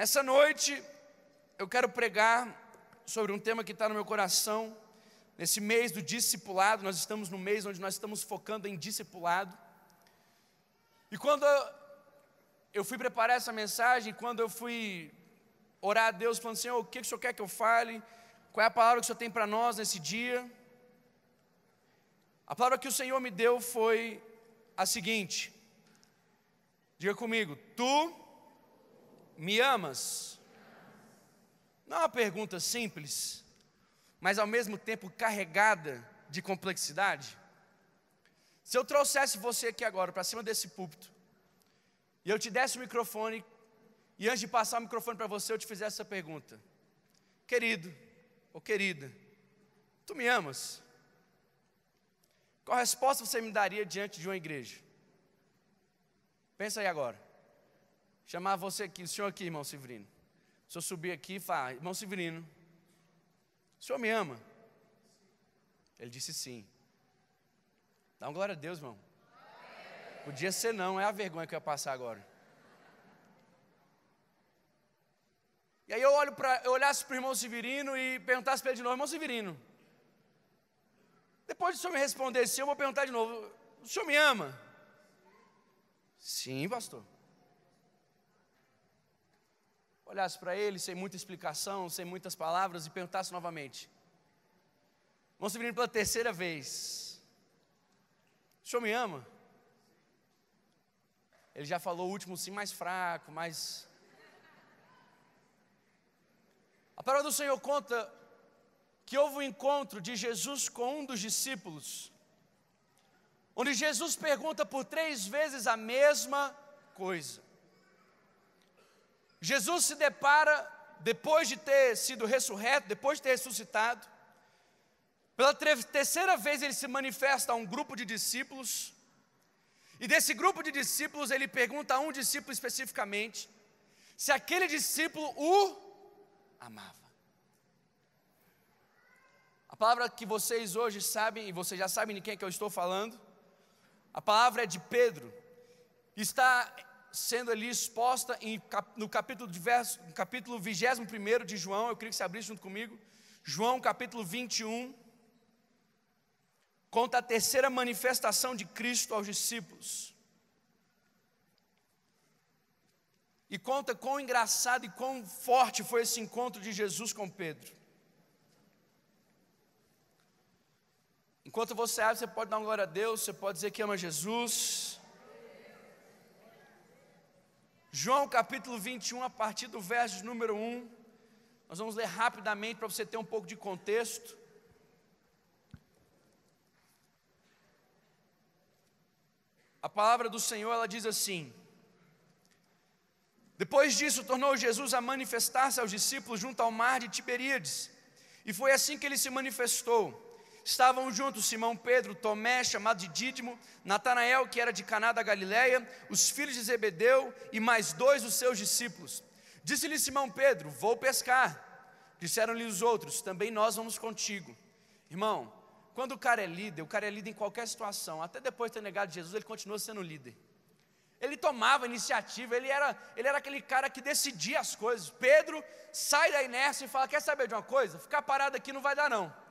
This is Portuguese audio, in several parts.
Essa noite eu quero pregar sobre um tema que está no meu coração. Nesse mês do discipulado, nós estamos no mês onde nós estamos focando em discipulado. E quando eu fui preparar essa mensagem, quando eu fui orar a Deus, falando: Senhor, o que o Senhor quer que eu fale? Qual é a palavra que o Senhor tem para nós nesse dia? A palavra que o Senhor me deu foi a seguinte: diga comigo, tu me amas? Não é uma pergunta simples, mas ao mesmo tempo carregada de complexidade. Se eu trouxesse você aqui agora para cima desse púlpito, e eu te desse o microfone, e antes de passar o microfone para você, eu te fizesse essa pergunta: querido ou querida, tu me amas? Qual resposta você me daria diante de uma igreja? Pensa aí agora. Chamar você aqui, o senhor aqui, irmão Severino. Se eu subir aqui e falar: irmão Severino, o senhor me ama? Ele disse sim. Dá uma glória a Deus, irmão. Podia ser não, é a vergonha que eu ia passar agora. E aí eu olhasse para o irmão Severino e perguntasse para ele de novo: irmão Severino, depois de o senhor me responder sim, eu vou perguntar de novo: o senhor me ama? Sim, pastor. Olhasse para ele sem muita explicação, sem muitas palavras, e perguntasse novamente: irmão Severino, pela terceira vez, o senhor me ama? Ele já falou o último sim mais fraco, mais... A palavra do Senhor conta que houve um encontro de Jesus com um dos discípulos, onde Jesus pergunta por 3 vezes a mesma coisa. Jesus se depara, depois de ter sido ressurreto, depois de ter ressuscitado, pela terceira vez ele se manifesta a um grupo de discípulos, e desse grupo de discípulos ele pergunta a um discípulo especificamente se aquele discípulo o amava. A palavra que vocês hoje sabem, e vocês já sabem de quem é que eu estou falando, a palavra é de Pedro, está sendo ali exposta no capítulo 21 de João. Eu queria que você abrisse junto comigo. João capítulo 21, conta a terceira manifestação de Cristo aos discípulos. E conta quão engraçado e quão forte foi esse encontro de Jesus com Pedro. Enquanto você abre, você pode dar uma glória a Deus, você pode dizer que ama Jesus. João capítulo 21, a partir do verso número 1, nós vamos ler rapidamente para você ter um pouco de contexto. A palavra do Senhor, ela diz assim: depois disso, tornou Jesus a manifestar-se aos discípulos junto ao mar de Tiberíades, e foi assim que ele se manifestou. Estavam juntos Simão Pedro, Tomé, chamado de Dídimo, Natanael, que era de Caná da Galileia, os filhos de Zebedeu e mais 2 dos seus discípulos. Disse-lhe Simão Pedro: vou pescar. Disseram-lhe os outros: também nós vamos contigo. Irmão, quando o cara é líder em qualquer situação. Até depois de ter negado Jesus, ele continua sendo líder. Ele tomava iniciativa, ele era aquele cara que decidia as coisas. Pedro sai da inércia e fala: quer saber de uma coisa? Ficar parado aqui não vai dar não.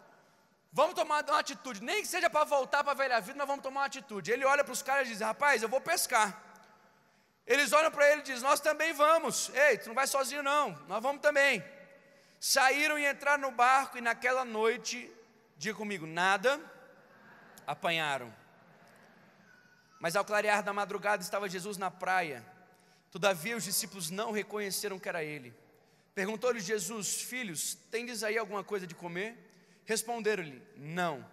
Vamos tomar uma atitude, nem que seja para voltar para a velha vida, nós vamos tomar uma atitude. Ele olha para os caras e diz: rapaz, eu vou pescar. Eles olham para ele e dizem: nós também vamos. Ei, tu não vai sozinho não, nós vamos também. Saíram e entraram no barco, e naquela noite, diga comigo, nada apanharam. Mas ao clarear da madrugada estava Jesus na praia. Todavia os discípulos não reconheceram que era ele. Perguntou-lhe Jesus: filhos, tendes aí alguma coisa de comer? Responderam-lhe: não.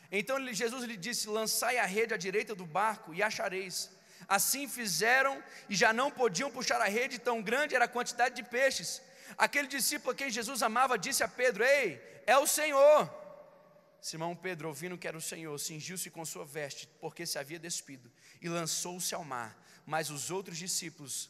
Então Jesus lhe disse: lançai a rede à direita do barco e achareis. Assim fizeram, e já não podiam puxar a rede, tão grande era a quantidade de peixes. Aquele discípulo a quem Jesus amava disse a Pedro: ei, é o Senhor. Simão Pedro, ouvindo que era o Senhor, cingiu-se com sua veste, porque se havia despido, e lançou-se ao mar. Mas os outros discípulos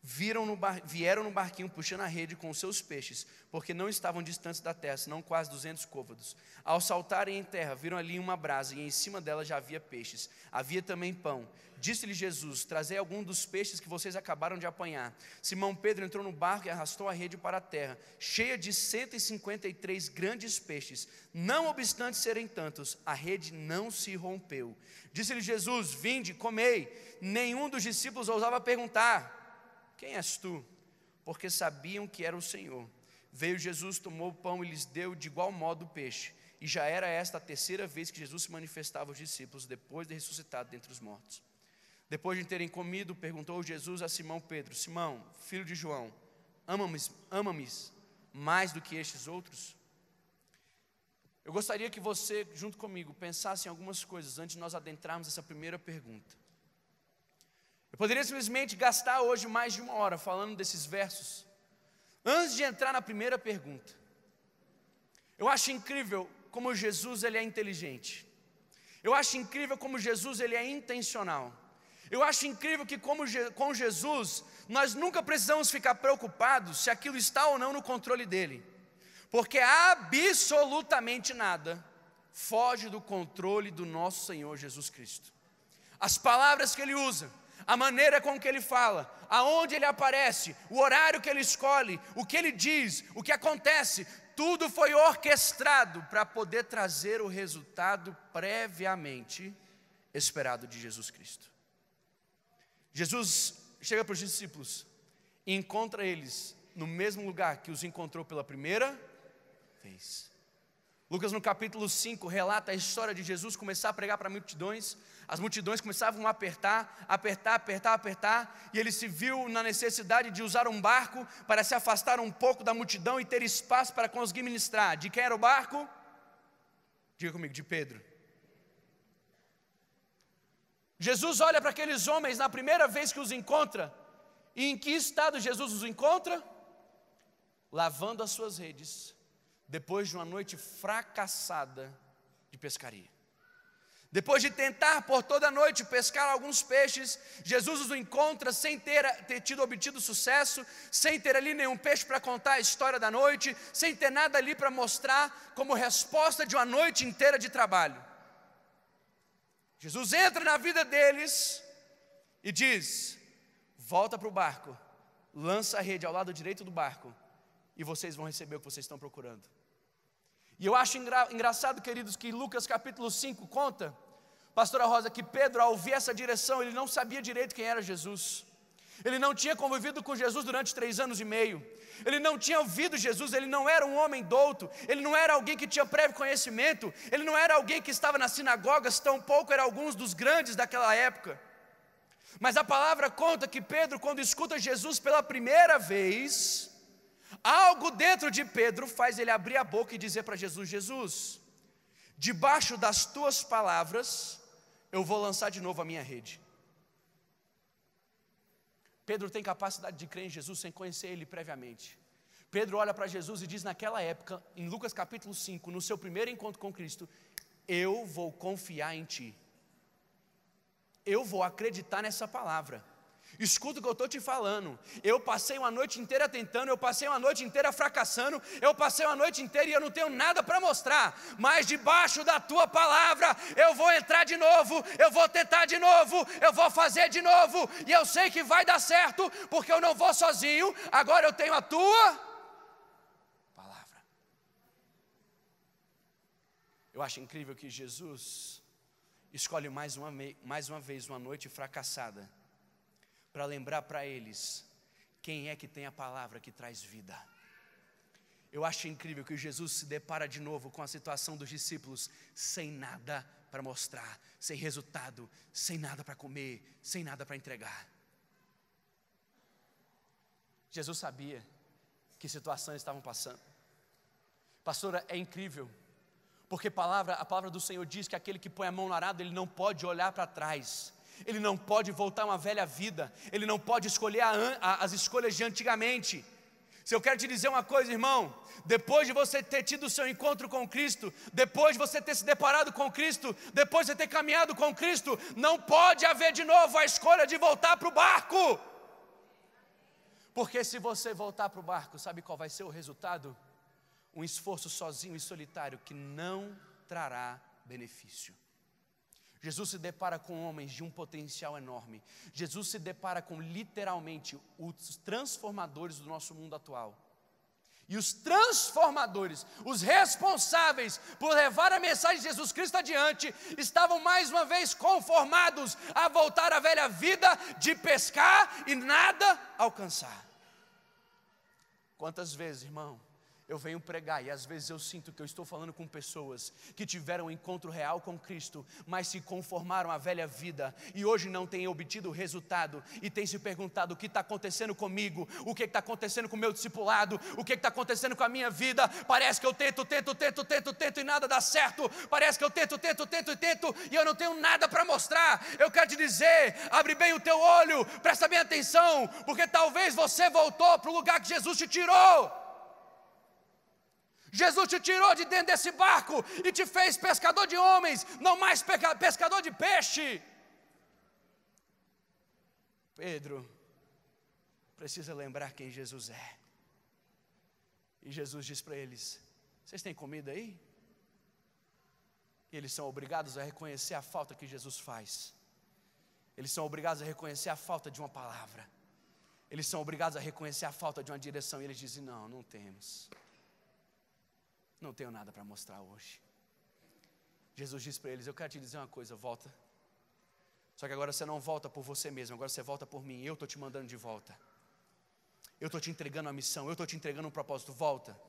vieram no barquinho puxando a rede com os seus peixes, porque não estavam distantes da terra, senão quase 200 côvados. Ao saltarem em terra, viram ali uma brasa, e em cima dela já havia peixes. Havia também pão. Disse-lhe Jesus: trazei algum dos peixes que vocês acabaram de apanhar. Simão Pedro entrou no barco e arrastou a rede para a terra, cheia de 153 grandes peixes. Não obstante serem tantos, a rede não se rompeu. Disse-lhe Jesus: vinde, comei. Nenhum dos discípulos ousava perguntar: quem és tu? Porque sabiam que era o Senhor. Veio Jesus, tomou o pão e lhes deu de igual modo o peixe. E já era esta a terceira vez que Jesus se manifestava aos discípulos, depois de ressuscitado dentre os mortos. Depois de terem comido, perguntou Jesus a Simão Pedro: Simão, filho de João, ama-me mais do que estes outros? Eu gostaria que você, junto comigo, pensasse em algumas coisas antes de nós adentrarmos essa primeira pergunta. Eu poderia simplesmente gastar hoje mais de 1 hora falando desses versos, antes de entrar na primeira pergunta. Eu acho incrível como Jesus ele é inteligente. Eu acho incrível como Jesus ele é intencional. Eu acho incrível que com Jesus nós nunca precisamos ficar preocupados se aquilo está ou não no controle dele, porque absolutamente nada foge do controle do nosso Senhor Jesus Cristo. As palavras que ele usa, a maneira com que ele fala, aonde ele aparece, o horário que ele escolhe, o que ele diz, o que acontece, tudo foi orquestrado para poder trazer o resultado previamente esperado de Jesus Cristo. Jesus chega para os discípulos e encontra eles no mesmo lugar que os encontrou pela primeira vez. Lucas no capítulo 5 relata a história de Jesus começar a pregar para multidões. As multidões começavam a apertar, e ele se viu na necessidade de usar um barco para se afastar um pouco da multidão e ter espaço para conseguir ministrar. De quem era o barco? Diga comigo, de Pedro. Jesus olha para aqueles homens na primeira vez que os encontra, e em que estado Jesus os encontra? Lavando as suas redes, depois de uma noite fracassada de pescaria. Depois de tentar por toda a noite pescar alguns peixes, Jesus os encontra sem ter obtido sucesso, sem ter ali nenhum peixe para contar a história da noite, sem ter nada ali para mostrar como resposta de uma noite inteira de trabalho. Jesus entra na vida deles e diz: volta para o barco, lança a rede ao lado direito do barco, e vocês vão receber o que vocês estão procurando. E eu acho engraçado, queridos, que Lucas capítulo 5 conta, pastora Rosa, que Pedro, ao ouvir essa direção, ele não sabia direito quem era Jesus. Ele não tinha convivido com Jesus durante 3 anos e meio. Ele não tinha ouvido Jesus, ele não era um homem douto, ele não era alguém que tinha prévio conhecimento, ele não era alguém que estava nas sinagogas, tampouco era alguns dos grandes daquela época. Mas a palavra conta que Pedro, quando escuta Jesus pela primeira vez, algo dentro de Pedro faz ele abrir a boca e dizer para Jesus: Jesus, debaixo das tuas palavras, eu vou lançar de novo a minha rede. Pedro tem capacidade de crer em Jesus sem conhecer Ele previamente. Pedro olha para Jesus e diz naquela época, em Lucas capítulo 5, no seu primeiro encontro com Cristo: eu vou confiar em Ti. Eu vou acreditar nessa palavra. Escuta o que eu estou te falando. Eu passei uma noite inteira tentando, eu passei uma noite inteira fracassando, eu passei uma noite inteira e eu não tenho nada para mostrar, mas debaixo da tua palavra eu vou entrar de novo, eu vou tentar de novo, eu vou fazer de novo, e eu sei que vai dar certo, porque eu não vou sozinho, agora eu tenho a tua palavra. Eu acho incrível que Jesus escolhe mais uma vez uma noite fracassada para lembrar para eles quem é que tem a palavra que traz vida. Eu acho incrível que Jesus se depara de novo com a situação dos discípulos sem nada para mostrar, sem resultado, sem nada para comer, sem nada para entregar. Jesus sabia que situações estavam passando. Pastora, é incrível, porque a palavra do Senhor diz que aquele que põe a mão no arado, ele não pode olhar para trás. Ele não pode voltar a uma velha vida. Ele não pode escolher as escolhas de antigamente. Se eu quero te dizer uma coisa, irmão, depois de você ter tido o seu encontro com Cristo, depois de você ter se deparado com Cristo, depois de você ter caminhado com Cristo, não pode haver de novo a escolha de voltar para o barco. Porque se você voltar para o barco, sabe qual vai ser o resultado? Um esforço sozinho e solitário que não trará benefício. Jesus se depara com homens de um potencial enorme. Jesus se depara com literalmente os transformadores do nosso mundo atual. E os transformadores, os responsáveis por levar a mensagem de Jesus Cristo adiante, estavam mais uma vez conformados a voltar à velha vida de pescar e nada alcançar. Quantas vezes, irmão, eu venho pregar e às vezes eu sinto que eu estou falando com pessoas que tiveram um encontro real com Cristo, mas se conformaram à velha vida e hoje não têm obtido resultado e têm se perguntado: o que está acontecendo comigo? O que está acontecendo com o meu discipulado? O que está acontecendo com a minha vida? Parece que eu tento e nada dá certo. Parece que eu tento e eu não tenho nada para mostrar. Eu quero te dizer, abre bem o teu olho, presta bem atenção, porque talvez você voltou para o lugar que Jesus te tirou. Jesus te tirou de dentro desse barco e te fez pescador de homens, não mais pescador de peixe. Pedro precisa lembrar quem Jesus é. E Jesus diz para eles: vocês têm comida aí? E eles são obrigados a reconhecer a falta que Jesus faz. Eles são obrigados a reconhecer a falta de uma palavra. Eles são obrigados a reconhecer a falta de uma direção. E eles dizem: não temos. Não tenho nada para mostrar hoje. Jesus diz para eles: eu quero te dizer uma coisa, volta. Só que agora você não volta por você mesmo, agora você volta por mim. Eu estou te mandando de volta. Eu estou te entregando a missão, eu estou te entregando um propósito. Volta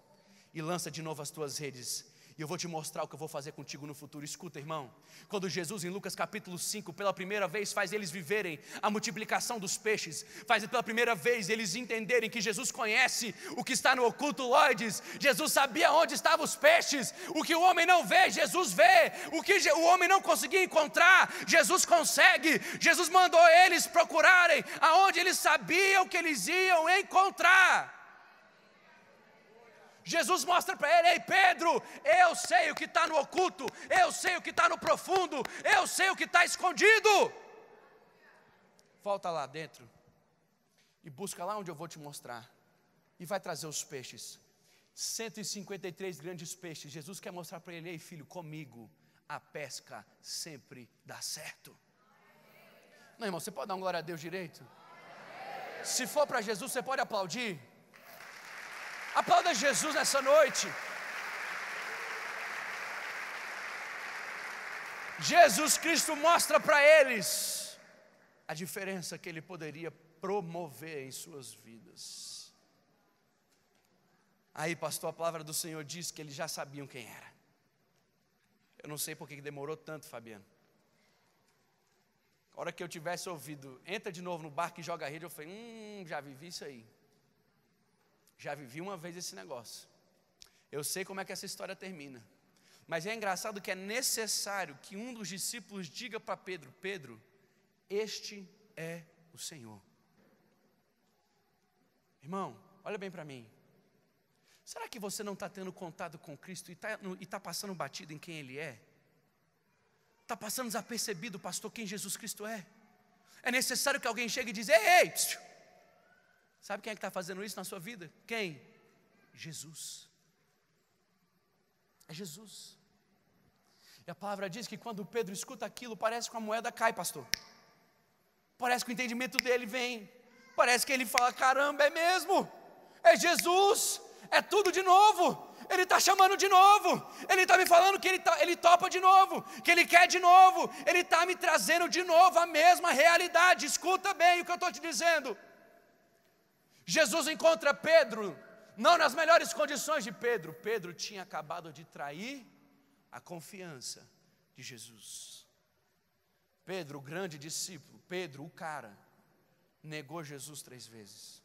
e lança de novo as tuas redes. E eu vou te mostrar o que eu vou fazer contigo no futuro. Escuta, irmão, quando Jesus em Lucas capítulo 5, pela primeira vez faz eles viverem a multiplicação dos peixes, faz pela primeira vez eles entenderem que Jesus conhece o que está no oculto Loides. Jesus sabia onde estavam os peixes. O que o homem não vê, Jesus vê. O que o homem não conseguia encontrar, Jesus consegue. Jesus mandou eles procurarem aonde eles sabiam que eles iam encontrar. Jesus mostra para ele: ei Pedro, eu sei o que está no oculto, eu sei o que está no profundo, eu sei o que está escondido. Volta lá dentro e busca lá onde eu vou te mostrar. E vai trazer os peixes, 153 grandes peixes. Jesus quer mostrar para ele: ei filho, comigo a pesca sempre dá certo. Não, irmão, você pode dar um glória a Deus direito? Se for para Jesus, você pode aplaudir. Aplauda Jesus nessa noite. Jesus Cristo mostra para eles a diferença que Ele poderia promover em suas vidas. Aí, pastor, a palavra do Senhor diz que eles já sabiam quem era. Eu não sei por que demorou tanto, Fabiano. A hora que eu tivesse ouvido: entra de novo no barco e joga a rede, eu falei: já vivi isso aí. Já vivi uma vez esse negócio. Eu sei como é que essa história termina. Mas é engraçado que é necessário que um dos discípulos diga para Pedro: Pedro, este é o Senhor. Irmão, olha bem para mim. Será que você não está tendo contato com Cristo e está passando batido em quem Ele é? Está passando desapercebido, pastor, quem Jesus Cristo é? É necessário que alguém chegue e diga: ei, psiu. Sabe quem é que está fazendo isso na sua vida? Quem? Jesus. É Jesus. E a palavra diz que quando Pedro escuta aquilo, parece que a moeda cai, pastor. Parece que o entendimento dele vem. Parece que ele fala: caramba, é mesmo? É Jesus, é tudo de novo. Ele está chamando de novo. Ele está me falando que ele topa de novo, que ele quer de novo. Ele está me trazendo de novo a mesma realidade. Escuta bem o que eu estou te dizendo. Jesus encontra Pedro, não nas melhores condições de Pedro. Pedro tinha acabado de trair a confiança de Jesus. Pedro, o grande discípulo, Pedro, o cara, negou Jesus 3 vezes.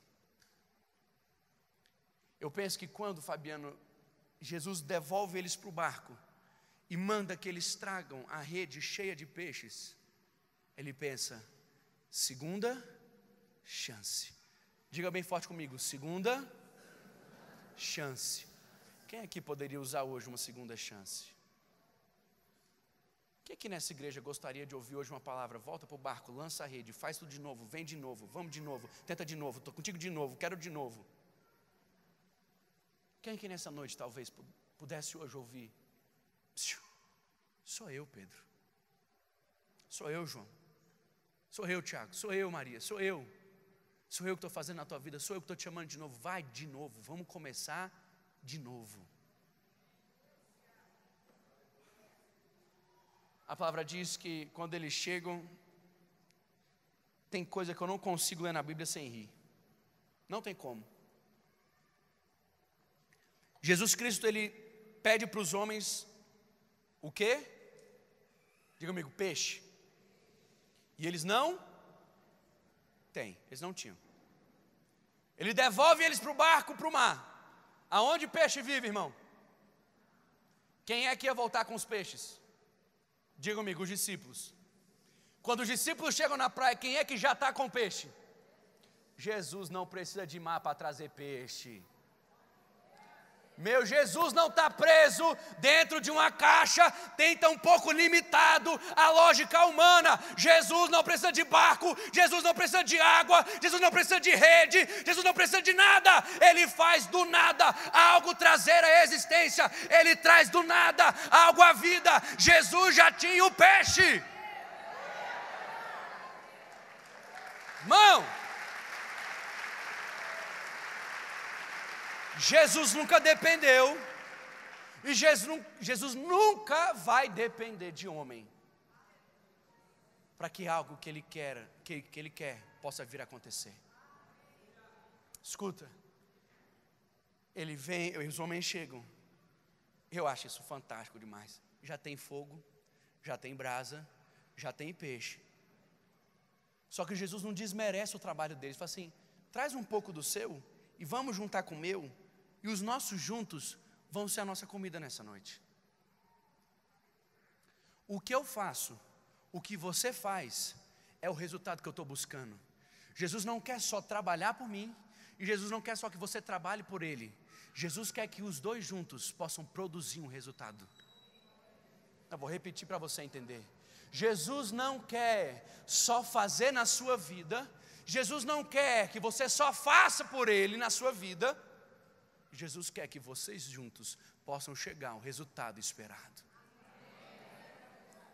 Eu penso que quando, Fabiano, Jesus devolve eles para o barco e manda que eles tragam a rede cheia de peixes, ele pensa: segunda chance. Diga bem forte comigo: segunda chance. Quem aqui poderia usar hoje uma segunda chance? Quem aqui nessa igreja gostaria de ouvir hoje uma palavra? Volta para o barco, lança a rede, faz tudo de novo, vem de novo, vamos de novo, tenta de novo, estou contigo de novo, quero de novo. Quem aqui nessa noite talvez pudesse hoje ouvir? Sou eu, Pedro. Sou eu, João. Sou eu, Tiago. Sou eu, Maria. Sou eu. Sou eu que estou fazendo na tua vida. Sou eu que estou te chamando de novo. Vai de novo. Vamos começar de novo. A palavra diz que quando eles chegam, tem coisa que eu não consigo ler na Bíblia sem rir. Não tem como. Jesus Cristo, ele pede para os homens o quê? Diga comigo, peixe. E eles não têm, eles não tinham. Ele devolve eles para o barco, para o mar. Aonde o peixe vive, irmão? Quem é que ia voltar com os peixes? Diga comigo, os discípulos. Quando os discípulos chegam na praia, quem é que já está com peixe? Jesus não precisa de mar para trazer peixe. Meu Jesus não está preso dentro de uma caixa, tem tão pouco limitado a lógica humana. Jesus não precisa de barco, Jesus não precisa de água, Jesus não precisa de rede, Jesus não precisa de nada. Ele faz do nada algo trazer à existência, Ele traz do nada algo à vida. Jesus já tinha o peixe. Irmão, Jesus nunca dependeu, e Jesus nunca vai depender de homem, para que algo que Ele quer possa vir a acontecer. Escuta, Ele vem, os homens chegam, eu acho isso fantástico demais. Já tem fogo, já tem brasa, já tem peixe. Só que Jesus não desmerece o trabalho deles, fala assim, traz um pouco do seu, e vamos juntar com o meu, e os nossos juntos vão ser a nossa comida nessa noite. O que eu faço, o que você faz, é o resultado que eu estou buscando. Jesus não quer só trabalhar por mim, e Jesus não quer só que você trabalhe por Ele. Jesus quer que os dois juntos possam produzir um resultado. Eu vou repetir para você entender. Jesus não quer só fazer na sua vida, Jesus não quer que você só faça por Ele na sua vida, Jesus quer que vocês juntos possam chegar ao resultado esperado.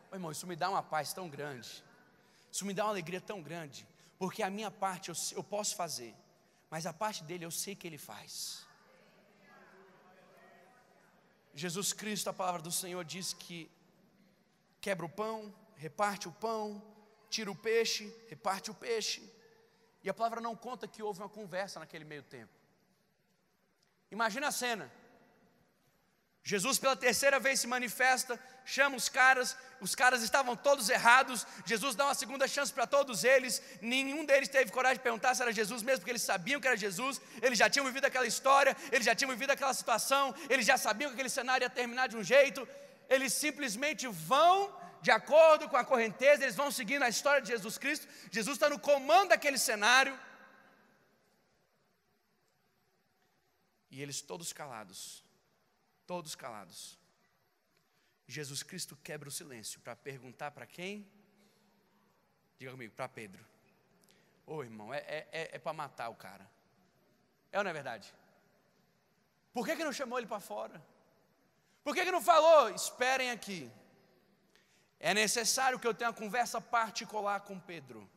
Ô, irmão, isso me dá uma paz tão grande, isso me dá uma alegria tão grande, porque a minha parte eu posso fazer, mas a parte dele eu sei que Ele faz. Jesus Cristo, a palavra do Senhor diz que quebra o pão, reparte o pão, tira o peixe, reparte o peixe. E a palavra não conta que houve uma conversa naquele meio tempo. Imagina a cena. Jesus pela terceira vez se manifesta, chama os caras estavam todos errados, Jesus dá uma segunda chance para todos eles, nenhum deles teve coragem de perguntar se era Jesus mesmo, porque eles sabiam que era Jesus, eles já tinham vivido aquela história, eles já tinham vivido aquela situação, eles já sabiam que aquele cenário ia terminar de um jeito, eles simplesmente vão de acordo com a correnteza, eles vão seguindo a história de Jesus Cristo, Jesus está no comando daquele cenário, e eles todos calados, Jesus Cristo quebra o silêncio para perguntar para quem? Diga comigo, para Pedro. Ô irmão, é para matar o cara, é ou não é verdade? Por que não chamou ele para fora? Por que não falou, esperem aqui, é necessário que eu tenha uma conversa particular com Pedro,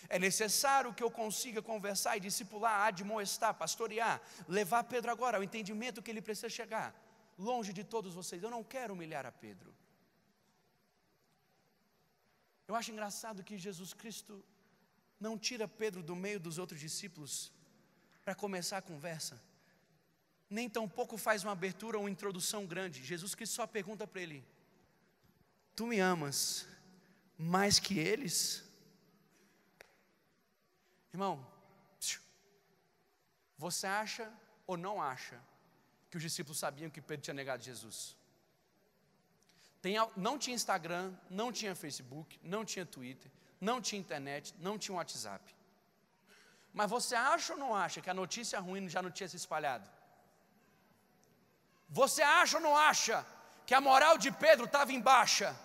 é necessário que eu consiga conversar e discipular, admoestar, pastorear, levar Pedro agora ao entendimento que ele precisa chegar, longe de todos vocês. Eu não quero humilhar a Pedro. Eu acho engraçado que Jesus Cristo não tira Pedro do meio dos outros discípulos para começar a conversa, nem tampouco faz uma abertura ou uma introdução grande. Jesus Cristo só pergunta para ele: tu me amas mais que eles? Irmão, você acha ou não acha que os discípulos sabiam que Pedro tinha negado Jesus? Não tinha Instagram, não tinha Facebook, não tinha Twitter, não tinha internet, não tinha WhatsApp. Mas você acha ou não acha que a notícia ruim já não tinha se espalhado? Você acha ou não acha que a moral de Pedro estava em baixa?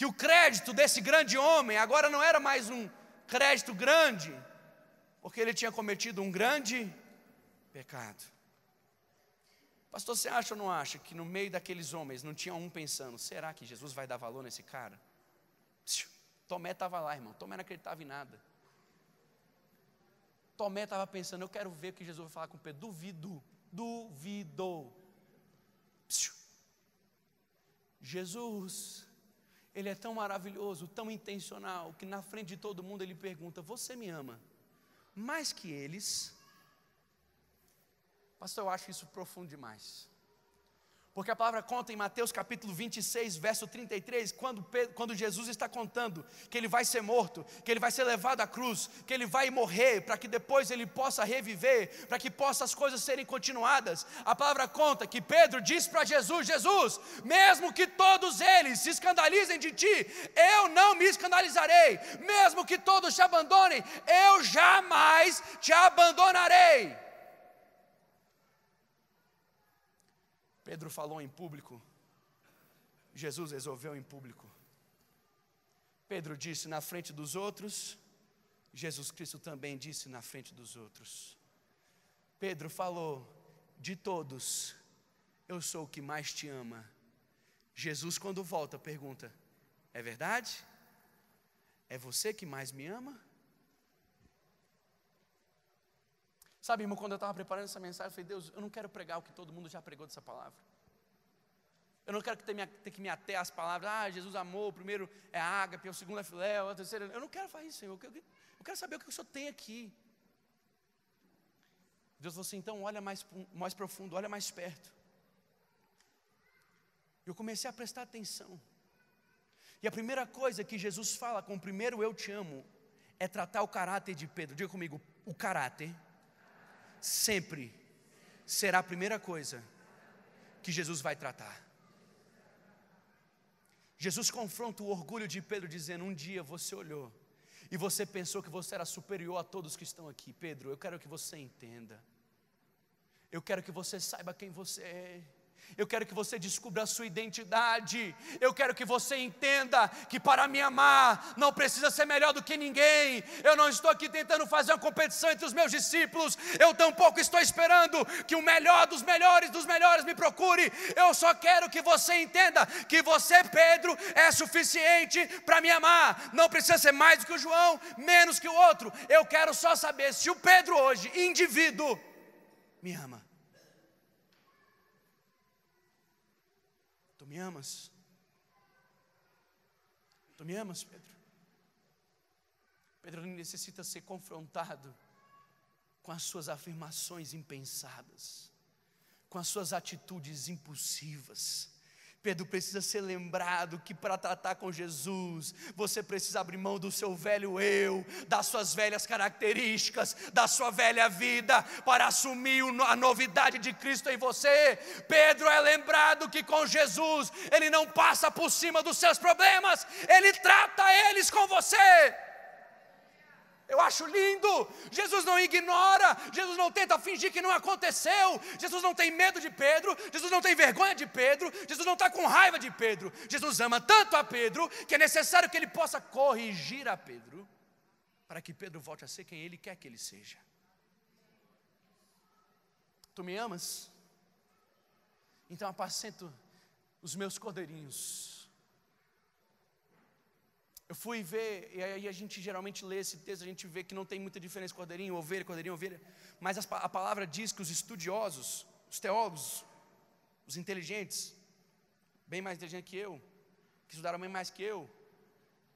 que o crédito desse grande homem agora não era mais um crédito grande, porque ele tinha cometido um grande pecado. Pastor, você acha ou não acha que no meio daqueles homens não tinha um pensando: será que Jesus vai dar valor nesse cara? Tomé estava lá, irmão. Tomé não acreditava em nada. Tomé estava pensando: eu quero ver o que Jesus vai falar com Pedro. Duvidou. Jesus, Ele é tão maravilhoso, tão intencional, que na frente de todo mundo Ele pergunta: você me ama mais que eles? Pastor, eu acho isso profundo demais. Porque a palavra conta em Mateus capítulo 26, verso 33, quando Jesus está contando que Ele vai ser morto, que Ele vai ser levado à cruz, que Ele vai morrer, para que depois Ele possa reviver, para que possam as coisas serem continuadas. A palavra conta que Pedro diz para Jesus: Jesus, mesmo que todos eles se escandalizem de Ti, eu não me escandalizarei. Mesmo que todos te abandonem, eu jamais te abandonarei. Pedro falou em público, Jesus resolveu em público. Pedro disse na frente dos outros, Jesus Cristo também disse na frente dos outros. Pedro falou: de todos, eu sou o que mais te ama. Jesus, quando volta, pergunta: é verdade? É você que mais me ama? Sabe, irmão, quando eu estava preparando essa mensagem, eu falei: Deus, eu não quero pregar o que todo mundo já pregou dessa palavra. Eu não quero ter que me ater às palavras: Jesus amou, o primeiro é ágape, o segundo é filéu, a terceira... Eu não quero fazer isso, Senhor. Eu quero saber o que o Senhor tem aqui. Deus falou assim: então olha mais profundo, olha mais perto. Eu comecei a prestar atenção. E a primeira coisa que Jesus fala com o primeiro eu te amo é tratar o caráter de Pedro. Diga comigo: o caráter sempre será a primeira coisa que Jesus vai tratar. Jesus confronta o orgulho de Pedro dizendo: um dia você olhou e você pensou que você era superior a todos que estão aqui. Pedro, eu quero que você entenda, eu quero que você saiba quem você é. Eu quero que você descubra a sua identidade. Eu quero que você entenda que para me amar não precisa ser melhor do que ninguém. Eu não estou aqui tentando fazer uma competição entre os meus discípulos. Eu tampouco estou esperando que o melhor dos melhores me procure. Eu só quero que você entenda que você, Pedro, é suficiente para me amar. Não precisa ser mais do que o João, menos que o outro. Eu quero só saber se o Pedro hoje, indivíduo, me ama. Tu me amas? Tu me amas, Pedro? Pedro necessita ser confrontado com as suas afirmações impensadas, com as suas atitudes impulsivas. Pedro precisa ser lembrado que para tratar com Jesus, você precisa abrir mão do seu velho eu, das suas velhas características, da sua velha vida, para assumir a novidade de Cristo em você. Pedro é lembrado que com Jesus, Ele não passa por cima dos seus problemas, Ele trata eles com você. Eu acho lindo. Jesus não ignora, Jesus não tenta fingir que não aconteceu. Jesus não tem medo de Pedro, Jesus não tem vergonha de Pedro, Jesus não está com raiva de Pedro. Jesus ama tanto a Pedro que é necessário que Ele possa corrigir a Pedro, para que Pedro volte a ser quem Ele quer que ele seja. Tu me amas? Então apacento os meus cordeirinhos. Eu fui ver, e aí a gente geralmente lê esse texto, a gente vê que não tem muita diferença cordeirinho, ovelha, mas a palavra diz que os estudiosos, os teólogos, os inteligentes, bem mais inteligentes que eu, que estudaram bem mais que eu,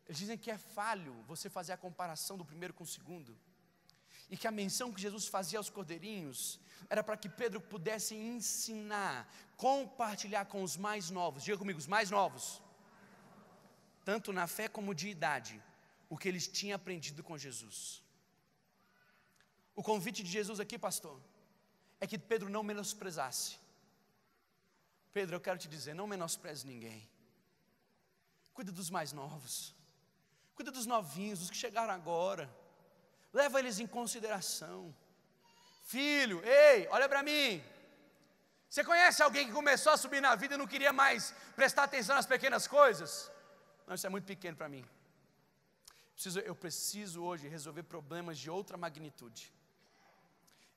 eles dizem que é falho você fazer a comparação do primeiro com o segundo, e que a menção que Jesus fazia aos cordeirinhos era para que Pedro pudesse ensinar, compartilhar com os mais novos. Diga comigo: os mais novos, tanto na fé como de idade, o que eles tinham aprendido com Jesus. O convite de Jesus aqui, pastor, é que Pedro não menosprezasse. Pedro, eu quero te dizer, não menospreze ninguém. Cuida dos mais novos, cuida dos novinhos, dos que chegaram agora, leva eles em consideração. Filho, ei, olha para mim. Você conhece alguém que começou a subir na vida e não queria mais prestar atenção nas pequenas coisas? Não, isso é muito pequeno para mim. Eu preciso hoje resolver problemas de outra magnitude.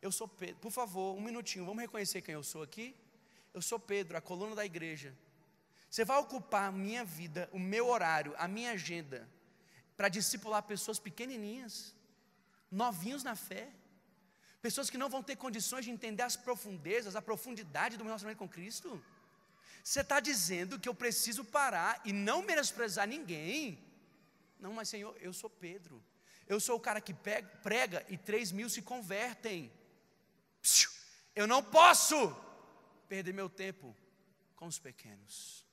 Eu sou Pedro, por favor, um minutinho, vamos reconhecer quem eu sou aqui? Eu sou Pedro, a coluna da igreja. Você vai ocupar a minha vida, o meu horário, a minha agenda, para discipular pessoas pequenininhas, novinhos na fé, pessoas que não vão ter condições de entender as profundezas, a profundidade do meu relacionamento com Cristo? Você está dizendo que eu preciso parar e não menosprezar ninguém? Não, mas Senhor, eu sou Pedro, eu sou o cara que prega e 3.000 se convertem. Eu não posso perder meu tempo com os pequenos.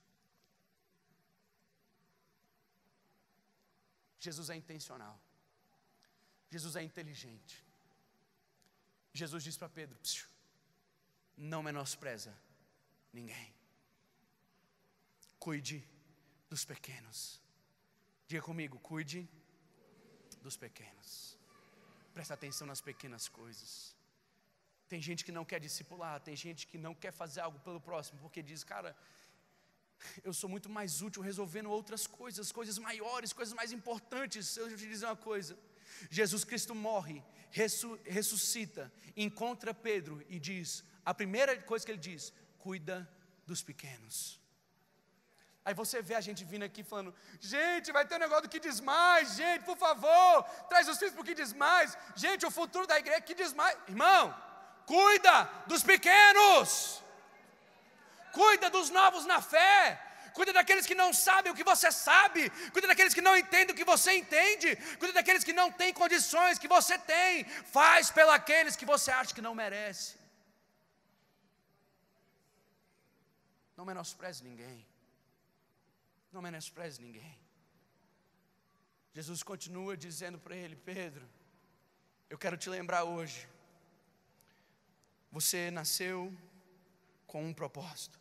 Jesus é intencional, Jesus é inteligente. Jesus diz para Pedro: não menospreza ninguém, cuide dos pequenos. Diga comigo: cuide dos pequenos. Presta atenção nas pequenas coisas. Tem gente que não quer discipular, tem gente que não quer fazer algo pelo próximo, porque diz: cara, eu sou muito mais útil resolvendo outras coisas, coisas maiores, coisas mais importantes. Eu vou te dizer uma coisa: Jesus Cristo morre, ressuscita, encontra Pedro e diz, a primeira coisa que ele diz: cuida dos pequenos. Aí você vê a gente vindo aqui falando: gente, vai ter um negócio do que diz mais, gente, por favor, traz os filhos para o que diz mais, gente, o futuro da igreja que diz mais. Irmão, cuida dos pequenos, cuida dos novos na fé, cuida daqueles que não sabem o que você sabe, cuida daqueles que não entendem o que você entende, cuida daqueles que não têm condições que você tem, faz pelos que você acha que não merece. Não menospreze ninguém, não menospreze ninguém. Jesus continua dizendo para ele: Pedro, eu quero te lembrar hoje, você nasceu com um propósito.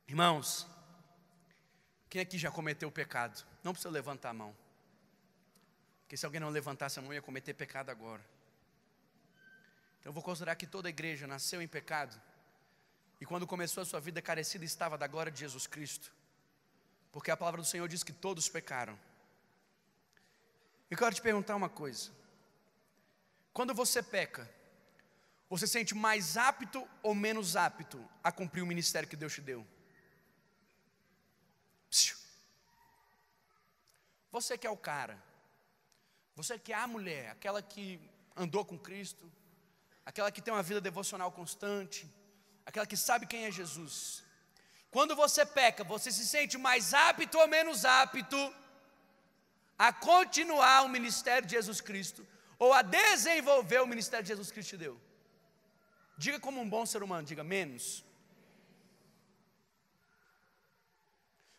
Irmãos, quem aqui já cometeu pecado? Não precisa levantar a mão, porque se alguém não levantasse a mão ia cometer pecado agora. Então eu vou considerar que toda a igreja nasceu em pecado, e quando começou a sua vida carecida estava da glória de Jesus Cristo, porque a palavra do Senhor diz que todos pecaram. Eu quero te perguntar uma coisa: quando você peca, você se sente mais apto ou menos apto a cumprir o ministério que Deus te deu? Você que é o cara, você que é a mulher, aquela que andou com Cristo, aquela que tem uma vida devocional constante, aquela que sabe quem é Jesus. Quando você peca, você se sente mais apto ou menos apto a continuar o ministério de Jesus Cristo, ou a desenvolver o ministério de Jesus Cristo te deu? Diga como um bom ser humano, diga: menos.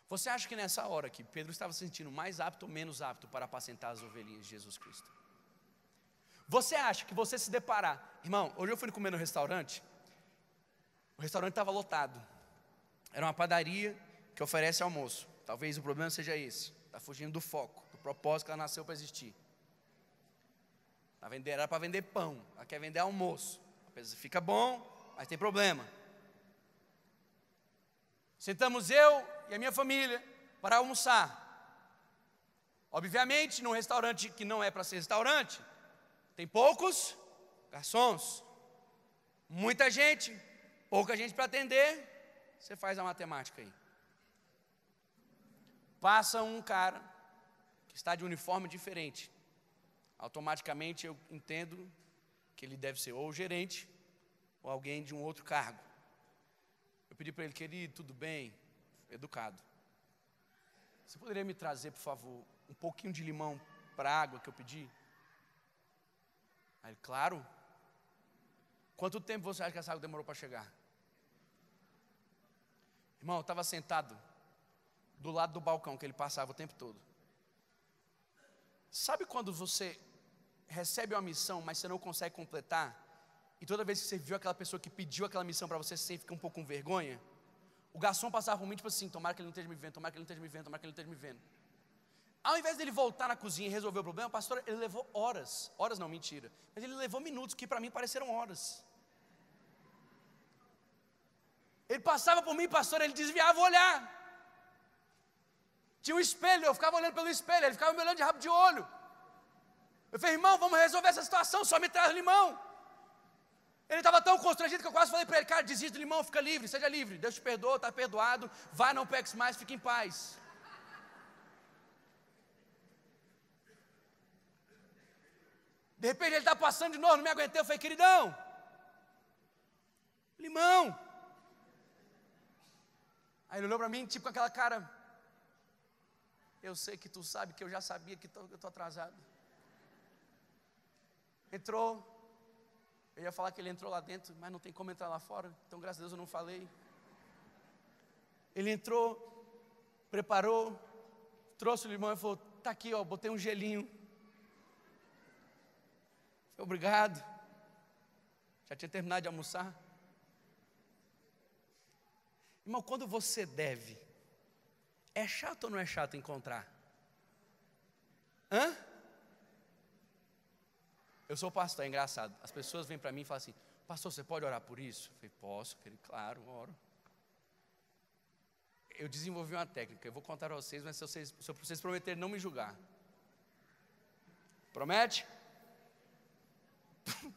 Você acha que nessa hora aqui, Pedro estava se sentindo mais apto ou menos apto para apacentar as ovelhinhas de Jesus Cristo? Você acha que você se deparar... Irmão, hoje eu fui comer no restaurante, o restaurante estava lotado, era uma padaria que oferece almoço. Talvez o problema seja esse, está fugindo do foco, do propósito que ela nasceu para existir. Era para vender pão, ela quer vender almoço. Fica bom, mas tem problema. Sentamos eu e a minha família para almoçar. Obviamente, num restaurante que não é para ser restaurante, tem poucos garçons, muita gente, pouca gente para atender. Você faz a matemática aí. Passa um cara que está de uniforme diferente. Automaticamente eu entendo que ele deve ser ou o gerente ou alguém de um outro cargo. Eu pedi para ele: querido, tudo bem? Educado, você poderia me trazer, por favor, um pouquinho de limão para a água que eu pedi? Aí ele: claro. Quanto tempo você acha que essa água demorou para chegar? Irmão, eu estava sentado do lado do balcão que ele passava o tempo todo. Sabe quando você recebe uma missão, mas você não consegue completar, e toda vez que você viu aquela pessoa que pediu aquela missão para você, você fica um pouco com vergonha? O garçom passava por mim tipo assim: tomara que ele não esteja me vendo, tomara que ele não esteja me vendo, tomara que ele não esteja me vendo. Ao invés dele voltar na cozinha e resolver o problema, pastor, ele levou horas não, mentira, mas ele levou minutos, que para mim pareceram horas. Ele passava por mim, pastor, ele desviava o olhar. Tinha um espelho, eu ficava olhando pelo espelho, ele ficava me olhando de rabo de olho. Eu falei, irmão, vamos resolver essa situação, só me traz limão. Ele estava tão constrangido que eu quase falei para ele, cara, desiste do limão, fica livre, seja livre. Deus te perdoa, está perdoado, vá, não peques mais, fique em paz. De repente ele está passando de novo, não me aguentei, eu falei, queridão, limão. Aí ele olhou para mim, tipo com aquela cara, eu sei que tu sabe que eu já sabia que eu estou atrasado. Entrou, eu ia falar que ele entrou lá dentro, mas não tem como entrar lá fora, então graças a Deus eu não falei. Ele entrou, preparou, trouxe o limão e falou, tá aqui ó, botei um gelinho. Obrigado, já tinha terminado de almoçar. Irmão, quando você deve, é chato ou não é chato encontrar? Eu sou pastor, é engraçado. As pessoas vêm para mim e falam assim, pastor, você pode orar por isso? Eu falei, posso, querido, claro, oro. Eu desenvolvi uma técnica, eu vou contar a vocês, mas se vocês prometerem não me julgar. Promete?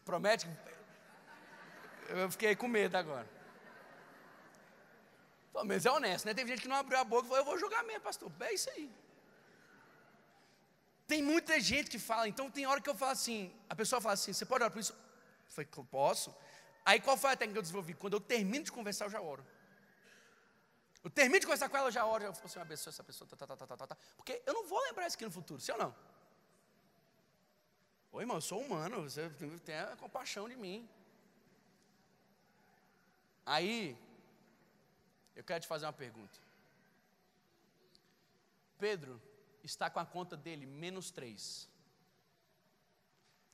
Promete? Eu fiquei com medo agora. Pelo menos é honesto, né? Teve gente que não abriu a boca e falou, eu vou julgar mesmo, pastor. É isso aí. Tem muita gente que fala, então tem hora que eu falo assim, a pessoa fala assim, você pode orar por isso? Eu falei, posso. Aí qual foi a técnica que eu desenvolvi? Quando eu termino de conversar, eu já oro. Eu termino de conversar com ela, eu já oro, eu falo assim, abençoa essa pessoa, porque eu não vou lembrar isso aqui no futuro, sim ou não? Ô irmão, eu sou humano, você tem a compaixão de mim. Aí, eu quero te fazer uma pergunta. Pedro está com a conta dele -3.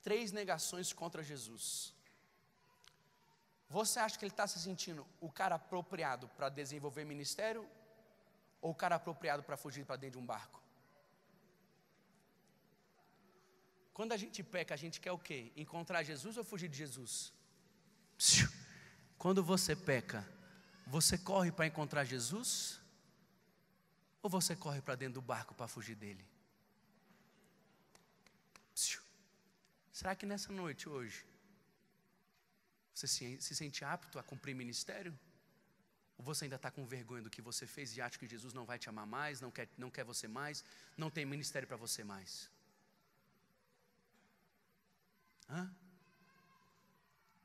3 negações contra Jesus. Você acha que ele está se sentindo o cara apropriado para desenvolver ministério? Ou o cara apropriado para fugir para dentro de um barco? Quando a gente peca, a gente quer o quê? Encontrar Jesus ou fugir de Jesus? Quando você peca, você corre para encontrar Jesus? Ou você corre para dentro do barco para fugir dele? Será que nessa noite hoje, você se sente apto a cumprir ministério? Ou você ainda está com vergonha do que você fez e acha que Jesus não vai te amar mais, não quer você mais, não tem ministério para você mais?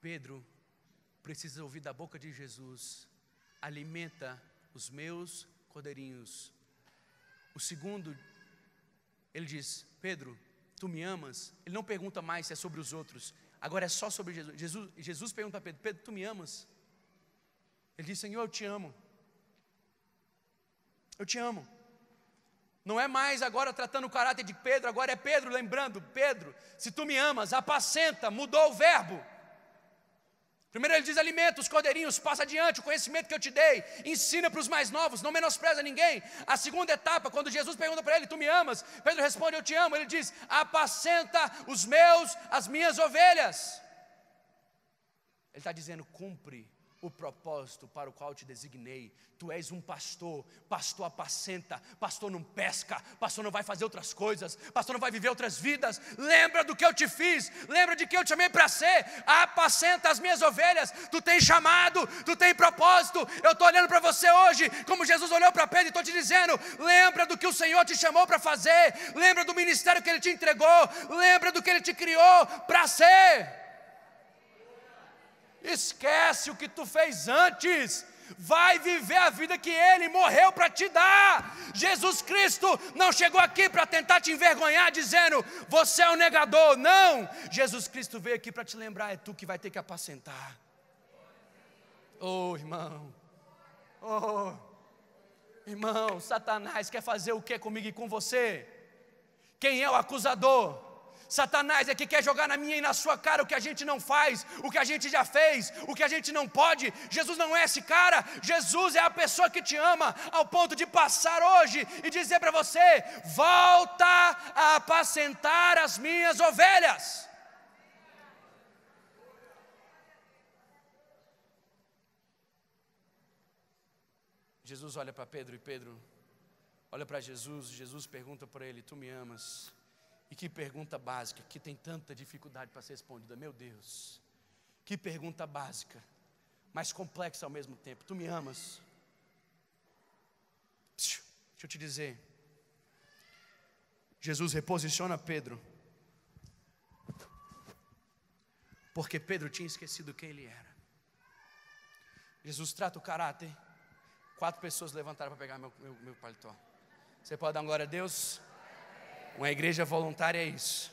Pedro precisa ouvir da boca de Jesus, alimenta os meus cordeirinhos. O segundo, ele diz, Pedro, tu me amas? Ele não pergunta mais se é sobre os outros, agora é só sobre Jesus. Jesus pergunta a Pedro, Pedro, tu me amas? Ele diz, Senhor, eu te amo. Eu te amo. Não é mais agora tratando o caráter de Pedro, agora é Pedro lembrando, Pedro, se tu me amas, apacenta, mudou o verbo. Primeiro ele diz, alimenta os cordeirinhos, passa adiante o conhecimento que eu te dei, ensina para os mais novos, não menospreza ninguém. A segunda etapa, quando Jesus pergunta para ele, tu me amas? Pedro responde, eu te amo. Ele diz, apacenta as minhas ovelhas. Ele está dizendo, cumpre o propósito para o qual te designei. Tu és um pastor, pastor apacenta, pastor não pesca, pastor não vai fazer outras coisas, pastor não vai viver outras vidas. Lembra do que eu te fiz, lembra de que eu te chamei para ser. Apacenta as minhas ovelhas. Tu tem chamado, tu tem propósito. Eu estou olhando para você hoje, como Jesus olhou para Pedro, e estou te dizendo, lembra do que o Senhor te chamou para fazer, lembra do ministério que Ele te entregou, lembra do que Ele te criou para ser. Esquece o que tu fez antes, vai viver a vida que Ele morreu para te dar. Jesus Cristo não chegou aqui para tentar te envergonhar dizendo, você é um negador, não. Jesus Cristo veio aqui para te lembrar, é tu que vai ter que apacentar. Oh irmão, oh irmão, Satanás quer fazer o que comigo e com você? Quem é o acusador? Satanás é que quer jogar na minha e na sua cara o que a gente não faz, o que a gente já fez, o que a gente não pode. Jesus não é esse cara. Jesus é a pessoa que te ama ao ponto de passar hoje e dizer para você, volta a apacentar as minhas ovelhas. Jesus olha para Pedro e Pedro olha para Jesus, Jesus pergunta para ele: tu me amas? E que pergunta básica, que tem tanta dificuldade para ser respondida, meu Deus. Que pergunta básica, mas complexa ao mesmo tempo. Tu me amas? Deixa eu te dizer, Jesus reposiciona Pedro, porque Pedro tinha esquecido quem ele era. Jesus trata o caráter. 4 pessoas levantaram para pegar meu paletó. Você pode dar uma glória a Deus? Uma igreja voluntária é isso.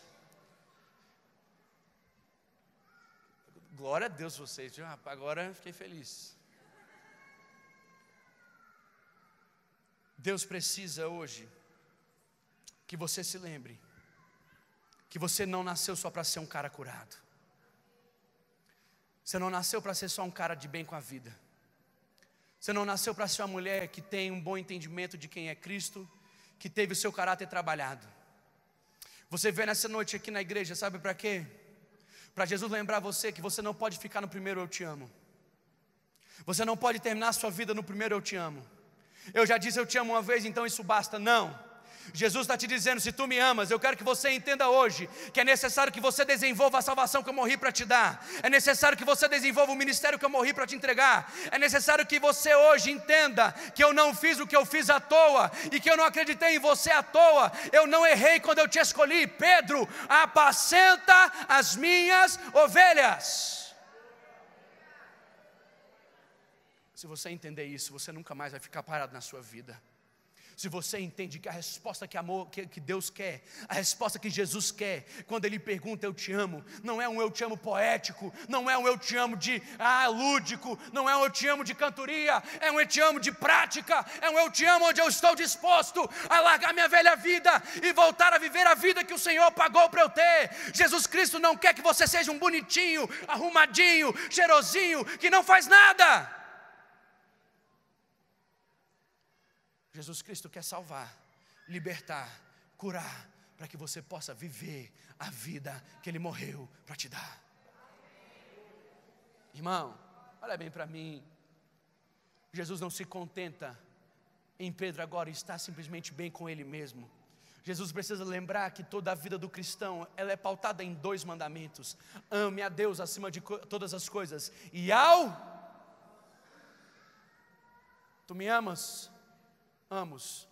Glória a Deus vocês, viu? Agora fiquei feliz. Deus precisa hoje que você se lembre que você não nasceu só para ser um cara curado. Você não nasceu para ser só um cara de bem com a vida. Você não nasceu para ser uma mulher que tem um bom entendimento de quem é Cristo, que teve o seu caráter trabalhado. Você veio nessa noite aqui na igreja, sabe para quê? Para Jesus lembrar você que você não pode ficar no primeiro eu te amo. Você não pode terminar a sua vida no primeiro eu te amo. Eu já disse eu te amo uma vez, então isso basta. Não. Jesus está te dizendo: se tu me amas, eu quero que você entenda hoje que é necessário que você desenvolva a salvação que eu morri para te dar. É necessário que você desenvolva o ministério que eu morri para te entregar. É necessário que você hoje entenda que eu não fiz o que eu fiz à toa, e que eu não acreditei em você à toa. Eu não errei quando eu te escolhi. Pedro, apacenta as minhas ovelhas. Se você entender isso, você nunca mais vai ficar parado na sua vida. Se você entende que a resposta que Deus quer, a resposta que Jesus quer, quando Ele pergunta eu te amo, não é um eu te amo poético, não é um eu te amo de lúdico, não é um eu te amo de cantoria, é um eu te amo de prática, é um eu te amo onde eu estou disposto a largar minha velha vida e voltar a viver a vida que o Senhor pagou para eu ter. Jesus Cristo não quer que você seja um bonitinho, arrumadinho, cheirosinho, que não faz nada. Jesus Cristo quer salvar, libertar, curar, para que você possa viver a vida que Ele morreu para te dar. Irmão, olha bem para mim. Jesus não se contenta em Pedro agora estar simplesmente bem com Ele mesmo. Jesus precisa lembrar que toda a vida do cristão, ela é pautada em 2 mandamentos: ame a Deus acima de todas as coisas, e tu me amas? Amos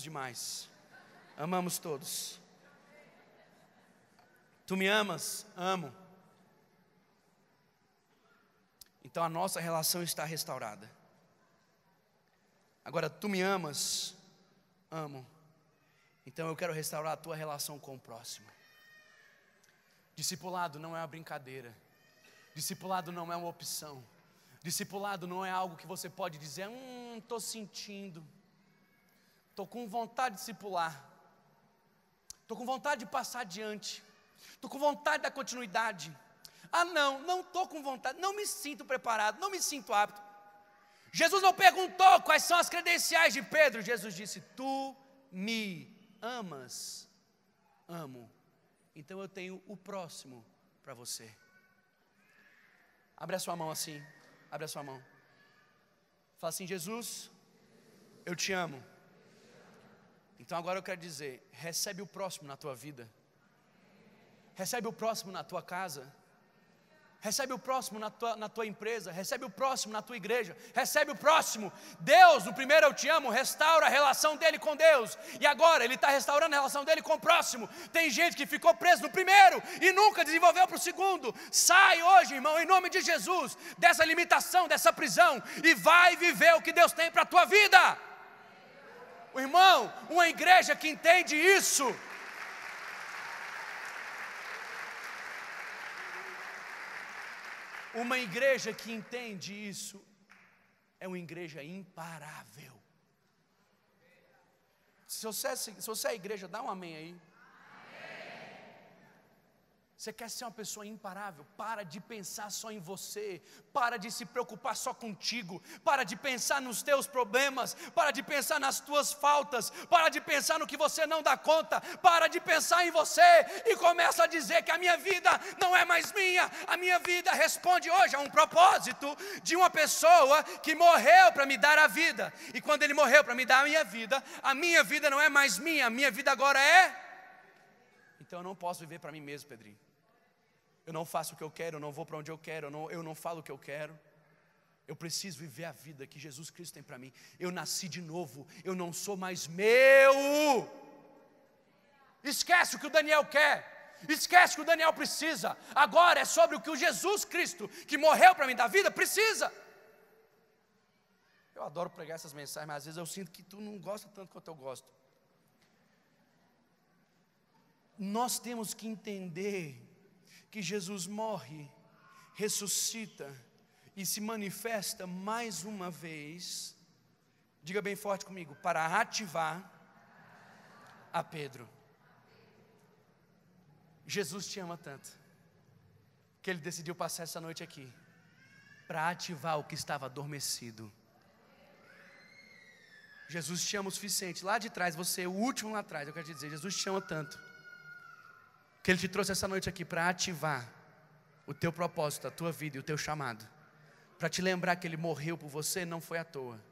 demais. Amamos todos. Tu me amas? Amo. Então a nossa relação está restaurada. Agora, tu me amas? Amo. Então eu quero restaurar a tua relação com o próximo. Discipulado não é uma brincadeira. Discipulado não é uma opção. Discipulado não é algo que você pode dizer: estou sentindo, estou com vontade de discipular, estou com vontade de passar adiante, estou com vontade de dar continuidade. Não estou com vontade, não me sinto preparado, não me sinto apto. Jesus não perguntou quais são as credenciais de Pedro. Jesus disse: tu me amas? Amo. Então eu tenho o próximo para você. Abre a sua mão assim. Abre a sua mão. Fala assim: Jesus, eu te amo. Então agora eu quero dizer: recebe o próximo na tua vida. Recebe o próximo na tua casa. Recebe o próximo na tua empresa. Recebe o próximo na tua igreja. Recebe o próximo. Deus, no primeiro eu te amo, restaura a relação dele com Deus. E agora ele está restaurando a relação dele com o próximo. Tem gente que ficou preso no primeiro e nunca desenvolveu para o segundo. Sai hoje, irmão, em nome de Jesus, dessa limitação, dessa prisão, e vai viver o que Deus tem para a tua vida. O irmão, uma igreja que entende isso, uma igreja que entende isso é uma igreja imparável. Se você é a igreja, dá um amém aí. Amém. Você quer ser uma pessoa imparável? Para de pensar só em você, para de se preocupar só contigo, para de pensar nos teus problemas, para de pensar nas tuas faltas, para de pensar no que você não dá conta, para de pensar em você e começa a dizer que a minha vida não é mais minha, a minha vida responde hoje a um propósito de uma pessoa que morreu para me dar a vida, e quando ele morreu para me dar a minha vida não é mais minha, a minha vida agora é. Então eu não posso viver para mim mesmo, Pedrinho. Eu não faço o que eu quero, eu não vou para onde eu quero, eu não falo o que eu quero. Eu preciso viver a vida que Jesus Cristo tem para mim. Eu nasci de novo, eu não sou mais meu. Esquece o que o Daniel quer, esquece o que o Daniel precisa. Agora é sobre o que o Jesus Cristo, que morreu para me dar vida, precisa. Eu adoro pregar essas mensagens, mas às vezes eu sinto que tu não gosta tanto quanto eu gosto. Nós temos que entender que Jesus morre, ressuscita e se manifesta mais uma vez, diga bem forte comigo, para ativar a Pedro. Jesus te ama tanto, que Ele decidiu passar essa noite aqui, para ativar o que estava adormecido. Jesus te ama o suficiente, lá de trás, você é o último lá atrás, eu quero te dizer, Jesus te ama tanto, que Ele te trouxe essa noite aqui para ativar o teu propósito, a tua vida e o teu chamado, para te lembrar que Ele morreu por você, não foi à toa,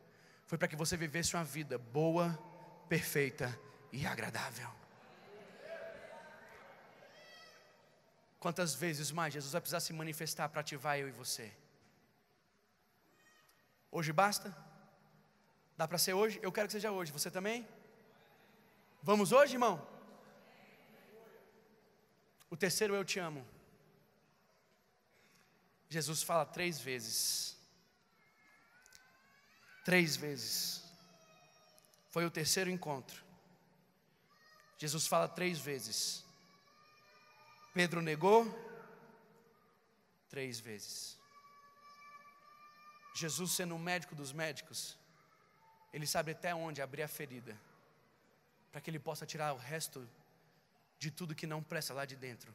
foi para que você vivesse uma vida boa, perfeita e agradável. Quantas vezes mais Jesus vai precisar se manifestar para ativar eu e você? Hoje basta? Dá para ser hoje? Eu quero que seja hoje, você também? Vamos hoje, irmão? O terceiro eu te amo. Jesus fala 3 vezes. 3 vezes. Foi o terceiro encontro. Jesus fala 3 vezes. Pedro negou 3 vezes. Jesus, sendo o médico dos médicos, Ele sabe até onde abrir a ferida, para que Ele possa tirar o resto de tudo que não presta lá de dentro,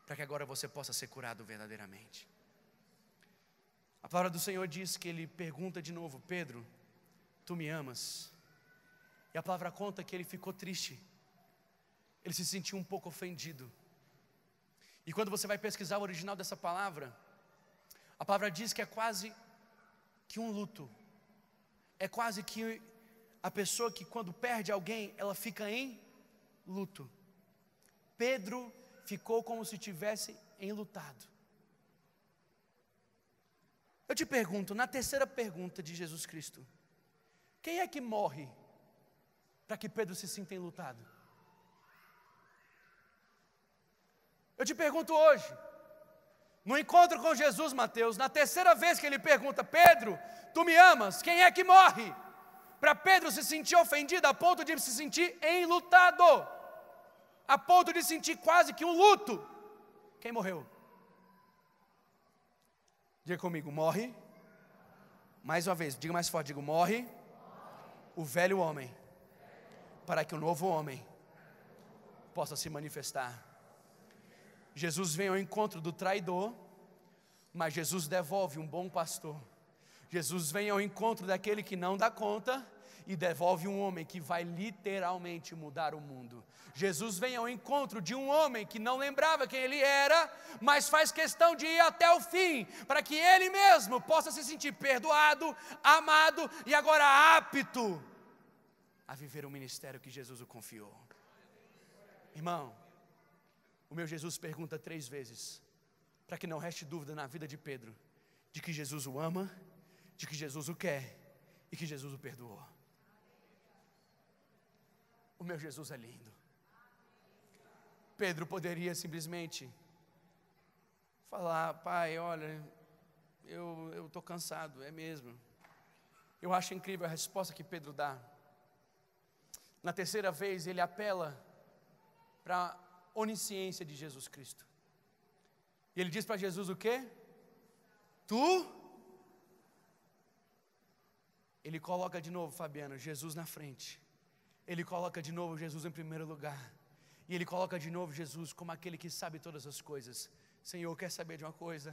para que agora você possa ser curado verdadeiramente. A palavra do Senhor diz que Ele pergunta de novo: Pedro, tu me amas? E a palavra conta que ele ficou triste, ele se sentiu um pouco ofendido. E quando você vai pesquisar o original dessa palavra, a palavra diz que é quase que um luto, é quase que a pessoa que quando perde alguém, ela fica em luto. Pedro ficou como se tivesse enlutado. Eu te pergunto, na terceira pergunta de Jesus Cristo, quem é que morre para que Pedro se sinta enlutado? Eu te pergunto hoje, no encontro com Jesus, Mateus, na terceira vez que ele pergunta: Pedro, tu me amas? Quem é que morre para Pedro se sentir ofendido a ponto de se sentir enlutado, a ponto de sentir quase que um luto? Quem morreu? Diga comigo: morre. Mais uma vez, diga mais forte, diga: morre o velho homem, para que o novo homem possa se manifestar. Jesus vem ao encontro do traidor, mas Jesus devolve um bom pastor. Jesus vem ao encontro daquele que não dá conta e devolve um homem que vai literalmente mudar o mundo. Jesus vem ao encontro de um homem que não lembrava quem ele era, mas faz questão de ir até o fim, para que ele mesmo possa se sentir perdoado, amado e agora apto a viver o ministério que Jesus o confiou. Irmão, o meu Jesus pergunta 3 vezes, para que não reste dúvida na vida de Pedro, de que Jesus o ama, de que Jesus o quer e que Jesus o perdoou. O meu Jesus é lindo. Pedro poderia simplesmente falar: pai, olha, eu estou cansado, é mesmo. Eu acho incrível a resposta que Pedro dá. Na terceira vez ele apela para a onisciência de Jesus Cristo. E ele diz para Jesus o quê? Tu? Ele coloca de novo, Fabiano, Jesus na frente. Ele coloca de novo Jesus em primeiro lugar. E ele coloca de novo Jesus como aquele que sabe todas as coisas. Senhor, quer saber de uma coisa?